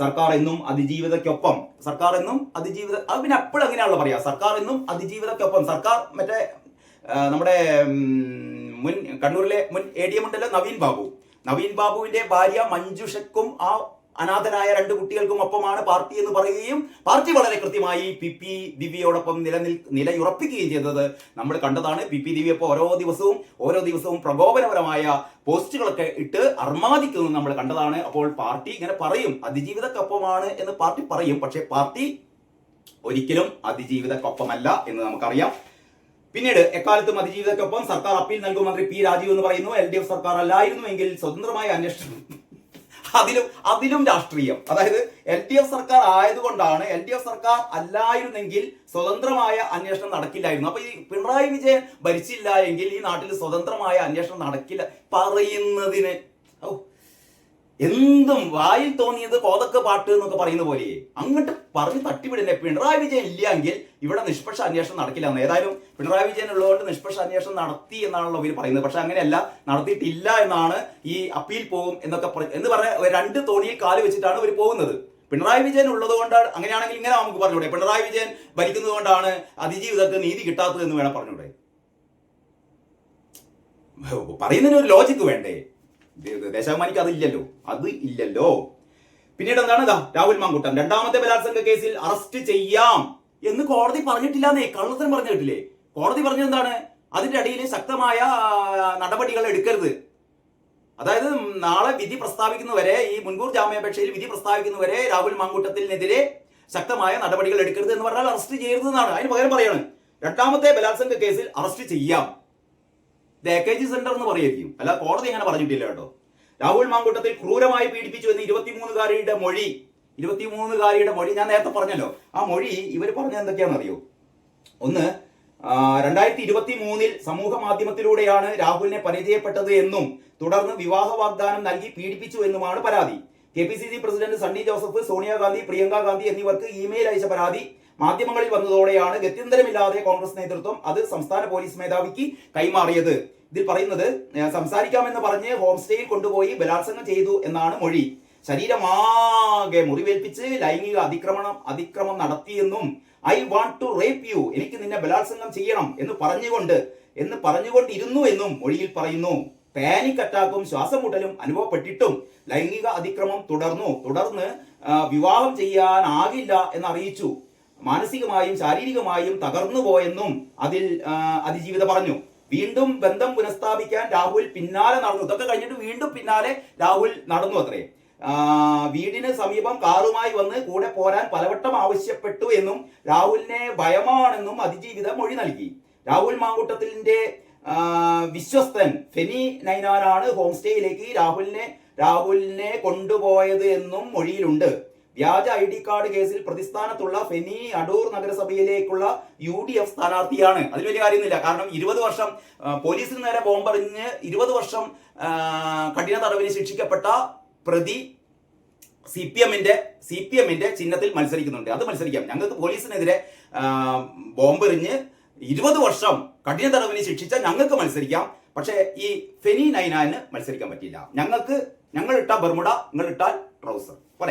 സർക്കാർ എന്നും അതിജീവിതയ്ക്കൊപ്പം, സർക്കാർ എന്നും അതിജീവിത, അത് പിന്നെ എപ്പോഴും അങ്ങനെയാണല്ലോ പറയാ, സർക്കാർ എന്നും അതിജീവിതയ്ക്കൊപ്പം. സർക്കാർ മറ്റേ നമ്മുടെ മുൻ കണ്ണൂരിലെ മുൻ ADM ഉണ്ടല്ലോ നവീൻ ബാബുവിന്റെ ഭാര്യ മഞ്ജുഷക്കും ആ അനാഥരായ 2 കുട്ടികൾക്കും ഒപ്പമാണ് പാർട്ടി എന്ന് പറയുകയും പാർട്ടി വളരെ കൃത്യമായി PP ദിവ്യയോടൊപ്പം നിലയുറപ്പിക്കുകയും ചെയ്തത് നമ്മൾ കണ്ടതാണ്. PP ദിവ്യ ഇപ്പോൾ ഓരോ ദിവസവും പ്രകോപനപരമായ പോസ്റ്റുകളൊക്കെ ഇട്ട് അർമാദിക്കുന്നത് നമ്മൾ കണ്ടതാണ്. അപ്പോൾ പാർട്ടി ഇങ്ങനെ പറയും അതിജീവിതക്കൊപ്പമാണ് എന്ന് പാർട്ടി പറയും, പക്ഷേ പാർട്ടി ഒരിക്കലും അതിജീവിതക്കൊപ്പമല്ല എന്ന് നമുക്കറിയാം. പിന്നീട് എക്കാലത്തും അതിജീവിതക്കൊപ്പം സർക്കാർ അപ്പീൽ നൽകും മന്ത്രി P രാജീവ് എന്ന് പറയുന്നു. LDF സർക്കാർ അല്ലായിരുന്നുവെങ്കിൽ സ്വതന്ത്രമായ അന്വേഷണം, അതിലും രാഷ്ട്രീയം. അതായത് LDF സർക്കാർ ആയതുകൊണ്ടാണ്, LDF സർക്കാർ അല്ലായിരുന്നെങ്കിൽ സ്വതന്ത്രമായ അന്വേഷണം നടക്കില്ലായിരുന്നു. അപ്പൊ ഈ പിണറായി വിജയൻ ഭരിച്ചില്ല എങ്കിൽ ഈ നാട്ടിൽ സ്വതന്ത്രമായ അന്വേഷണം നടക്കില്ല പറയുന്നതിന് എന്തും വായിൽ തോന്നിയത് കോതക്ക് പാട്ട് എന്നൊക്കെ പറയുന്ന പോലെ അങ്ങോട്ട് പറഞ്ഞ് തട്ടിവിടല്ലേ. പിണറായി വിജയൻ ഇല്ലെങ്കിൽ ഇവിടെ നിഷ്പക്ഷ അന്വേഷണം നടക്കില്ല എന്ന്. ഏതായാലും പിണറായി വിജയൻ ഉള്ളതുകൊണ്ട് നിഷ്പക്ഷ അന്വേഷണം നടത്തി എന്നാണല്ലോ ഇവർ പറയുന്നത്. പക്ഷെ അങ്ങനെയല്ല, നടത്തിയിട്ടില്ല എന്നാണ്. ഈ അപ്പീൽ പോകും എന്ന് പറഞ്ഞ 2 തോണിയിൽ കാല് വെച്ചിട്ടാണ് ഇവർ പോകുന്നത്. പിണറായി വിജയൻ ഉള്ളത് കൊണ്ടാണ്. അങ്ങനെയാണെങ്കിൽ ഇങ്ങനെ നമുക്ക് പറഞ്ഞൂടെ, പിണറായി വിജയൻ ഭരിക്കുന്നത് കൊണ്ടാണ് അതിജീവിതർക്ക് നീതി കിട്ടാത്തത് എന്ന് വേണം പറഞ്ഞൂടെ. പറയുന്നതിന് ഒരു ലോജിക്ക് വേണ്ടേ? ദേശാഭിമാനിക്ക് അത് ഇല്ലല്ലോ. പിന്നീട് എന്താണ്, രാഹുൽ മാങ്കൂട്ടം 2ാമത്തെ ബലാത്സംഗ കേസിൽ അറസ്റ്റ് ചെയ്യാം എന്ന് കോടതി പറഞ്ഞിട്ടില്ലാന്നേ, കള്ളത്തരം പറഞ്ഞു കേട്ടില്ലേ. കോടതി പറഞ്ഞത് എന്താണ്, അതിന്റെ അടിയിൽ ശക്തമായ നടപടികൾ എടുക്കരുത്. അതായത് നാളെ വിധി പ്രസ്താവിക്കുന്നവരെ, ഈ മുൻകൂർ ജാമ്യാപേക്ഷയിൽ വിധി പ്രസ്താവിക്കുന്നവരെ രാഹുൽ മാങ്കൂട്ടത്തിനെതിരെ ശക്തമായ നടപടികൾ എടുക്കരുത് എന്ന് പറഞ്ഞാൽ അറസ്റ്റ് ചെയ്യരുതെന്നാണ്. അതിന് പകരം പറയാണ് 2ാമത്തെ ബലാത്സംഗ കേസിൽ അറസ്റ്റ് ചെയ്യാം. ഇത് AKG സെന്റർ എന്ന് പറയായിരിക്കും, അല്ല കോടതി അങ്ങനെ പറഞ്ഞിട്ടില്ല കേട്ടോ. രാഹുൽ മാങ്കൂട്ടത്തിൽ ക്രൂരമായി പീഡിപ്പിച്ചു എന്ന് 23-കാരിയുടെ മൊഴി ഞാൻ നേരത്തെ പറഞ്ഞല്ലോ. ആ മൊഴി ഇവർ പറഞ്ഞത് എന്തൊക്കെയാണെന്നറിയോ? ഒന്ന്, 2023 സമൂഹ മാധ്യമത്തിലൂടെയാണ് രാഹുലിനെ പരിചയപ്പെട്ടത് എന്നും തുടർന്ന് വിവാഹ വാഗ്ദാനം നൽകി പീഡിപ്പിച്ചു എന്നുമാണ് പരാതി. KPCC പ്രസിഡന്റ് സണ്ണി ജോസഫ്, സോണിയാഗാന്ധി, പ്രിയങ്ക ഗാന്ധി എന്നിവർക്ക് ഇമെയിൽ അയച്ച പരാതി മാധ്യമങ്ങളിൽ വന്നതോടെയാണ് ഗത്യന്തരമില്ലാതെ കോൺഗ്രസ് നേതൃത്വം അത് സംസ്ഥാന പോലീസ് മേധാവിക്ക് കൈമാറിയത്. ഇതിൽ പറയുന്നത്, സംസാരിക്കാമെന്ന് പറഞ്ഞ് ഹോം സ്റ്റേയിൽ കൊണ്ടുപോയി ബലാത്സംഗം ചെയ്തു എന്നാണ് മൊഴി. ശരീരമാകെ മുറിവേൽപ്പിച്ച് ലൈംഗിക അതിക്രമം നടത്തിയെന്നും I want to rape you, എനിക്ക് നിന്നെ ബലാത്സംഗം ചെയ്യണം എന്ന് പറഞ്ഞുകൊണ്ടിരുന്നു എന്നും മൊഴിയിൽ പറയുന്നു. പാനിക് അറ്റാക്കും ശ്വാസം മുട്ടലും അനുഭവപ്പെട്ടിട്ടും ലൈംഗിക അതിക്രമം തുടർന്ന് വിവാഹം ചെയ്യാനാകില്ല എന്നറിയിച്ചു. മാനസികമായും ശാരീരികമായും തകർന്നു പോയെന്നും അതിൽ അതിജീവിത പറഞ്ഞു. വീണ്ടും ബന്ധം പുനഃസ്ഥാപിക്കാൻ രാഹുൽ പിന്നാലെ നടന്നു. ഇതൊക്കെ കഴിഞ്ഞിട്ട് വീണ്ടും പിന്നാലെ രാഹുൽ നടന്നു അത്രേ. വീടിന് സമീപം കാറുമായി വന്ന് കൂടെ പോരാൻ പലവട്ടം ആവശ്യപ്പെട്ടു എന്നും രാഹുലിനെ ഭയമാണെന്നും അതിജീവിത മൊഴി നൽകി. രാഹുൽ മാങ്കൂട്ടത്തിന്റെ വിശ്വസ്തൻ ഫെനി നൈനാനാണ് ഹോം സ്റ്റേയിലേക്ക് രാഹുലിനെ കൊണ്ടുപോയത് എന്നും മൊഴിയിലുണ്ട്. വ്യാജ ID കാർഡ് കേസിൽ പ്രതിസ്ഥാനത്തുള്ള ഫെനി അടൂർ നഗരസഭയിലേക്കുള്ള UDF സ്ഥാനാർത്ഥിയാണ്. അതിൽ വലിയ കാര്യമൊന്നുമില്ല. കാരണം 20 വർഷം പോലീസിന് നേരെ ബോംബെറിഞ്ഞ് 20 വർഷം കഠിന തടവിന് ശിക്ഷിക്കപ്പെട്ട പ്രതി CPM-ന്റെ ചിഹ്നത്തിൽ മത്സരിക്കുന്നുണ്ട്. അത് മത്സരിക്കാം. ഞങ്ങൾക്ക് പോലീസിനെതിരെ ബോംബെറിഞ്ഞ് 20 വർഷം കഠിന തടവിന് ശിക്ഷിച്ച ഞങ്ങൾക്ക് മത്സരിക്കാം. പക്ഷേ ഈ ഫെനി നൈനാന് മത്സരിക്കാൻ പറ്റില്ല. ഞങ്ങൾ ഇട്ട ബർമുഡ, നിങ്ങൾ ഇട്ടാൽ ട്രൗസർ.